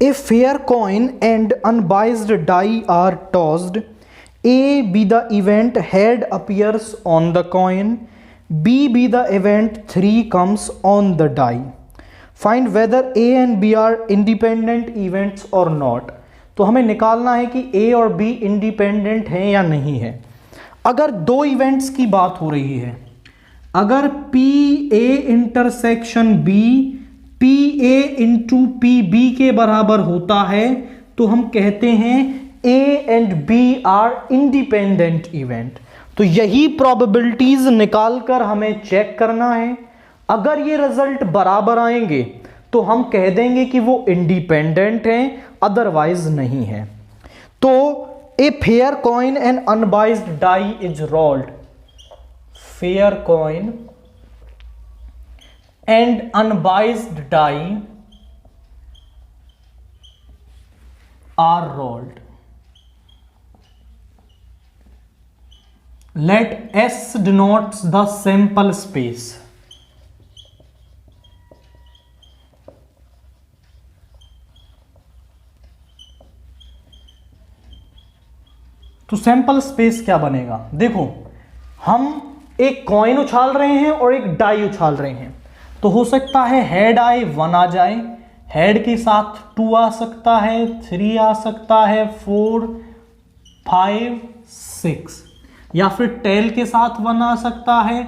A fair coin and unbiased die are tossed. A be the event head appears on the coin. B be the event 3 comes on the die. Find whether A and B are independent events or not. तो हमें निकालना है कि A और B independent हैं या नहीं है। अगर दो इवेंट्स की बात हो रही है, अगर P A intersection B P A into P B के बराबर होता है तो हम कहते हैं A and B are independent event. तो यही प्रोबेबिलिटीज निकालकर हमें चेक करना है। अगर ये रिजल्ट बराबर आएंगे तो हम कह देंगे कि वो इंडिपेंडेंट हैं, अदरवाइज नहीं है। तो a fair coin and unbiased die is rolled. Fair coin and unbiased die are rolled. Let S denotes the sample space. तो सैंपल स्पेस क्या बनेगा? देखो, हम एक कॉइन उछाल रहे हैं और एक डाई उछाल रहे हैं, तो हो सकता है हेड आई 1 आ जाए, हेड के साथ 2 आ सकता है, 3 आ सकता है, 4, 5, 6, या फिर टेल के साथ 1 आ सकता है।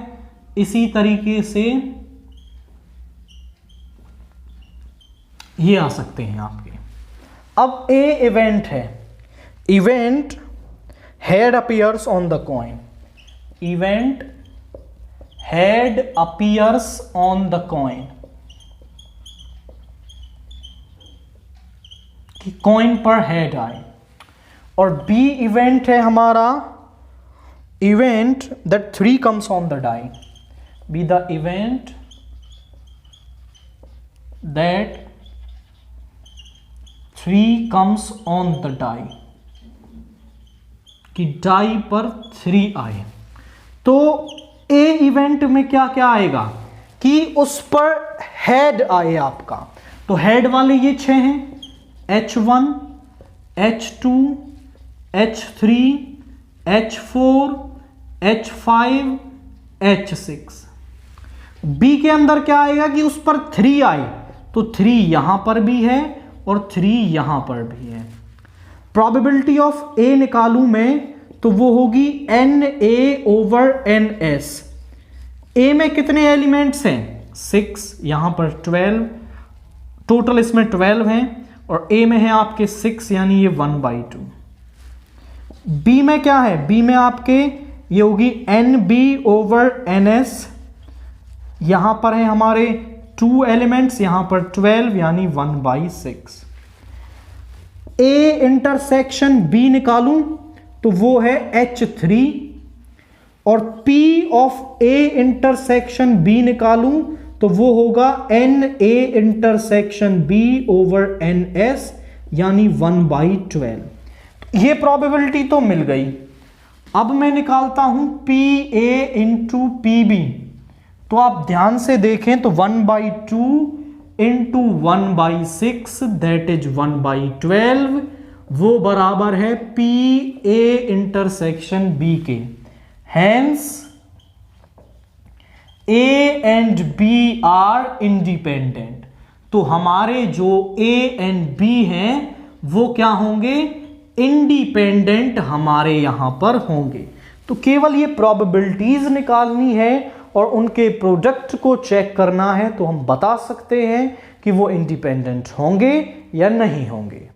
इसी तरीके से ये आ सकते हैं आपके। अब ए इवेंट है, event head appears on the coin, event head appears on the coin, कि कॉइन पर हेड आए। और बी इवेंट है हमारा event that 3 comes on the die, be the event that 3 comes on the die, कि die पर 3 आए। तो ए इवेंट में क्या क्या आएगा कि उस पर हेड आए आपका। तो हेड वाले ये 6 हैं, H1, H2, H3, H4, H5, H6। B के अंदर क्या आएगा कि उस पर 3 आए, तो 3 यहां पर भी है और 3 यहां पर भी है। प्रोबेबिलिटी ऑफ ए निकालूं मैं तो वो होगी NA/NS। ए में कितने एलिमेंट्स हैं? 6, यहां पर 12, टोटल इसमें 12 हैं, और ए में है आपके 6, यानी ये 1/2। बी में क्या है? बी में आपके ये होगी NB/NS, यहां पर है हमारे 2 एलिमेंट्स, यहां पर 12, यानी 1/6। ए इंटरसेक्शन बी निकालूं तो वो है H3, और P of A intersection B निकालूं तो वो होगा NA इंटरसेक्शन B/NS, यानी 1/12। ये प्रोबेबिलिटी तो मिल गई। अब मैं निकालता हूं PA इंटू PB। तो आप ध्यान से देखें तो 1/2 इंटू 1/6 दैट इज 1/12, वो बराबर है पी ए इंटरसेक्शन बी के। Hence A and B are independent. तो हमारे जो ए एंड बी हैं वो क्या होंगे? इंडिपेंडेंट हमारे यहां पर होंगे। तो केवल ये प्रोबेबिलिटीज निकालनी है और उनके प्रोडक्ट को चेक करना है, तो हम बता सकते हैं कि वो इंडिपेंडेंट होंगे या नहीं होंगे।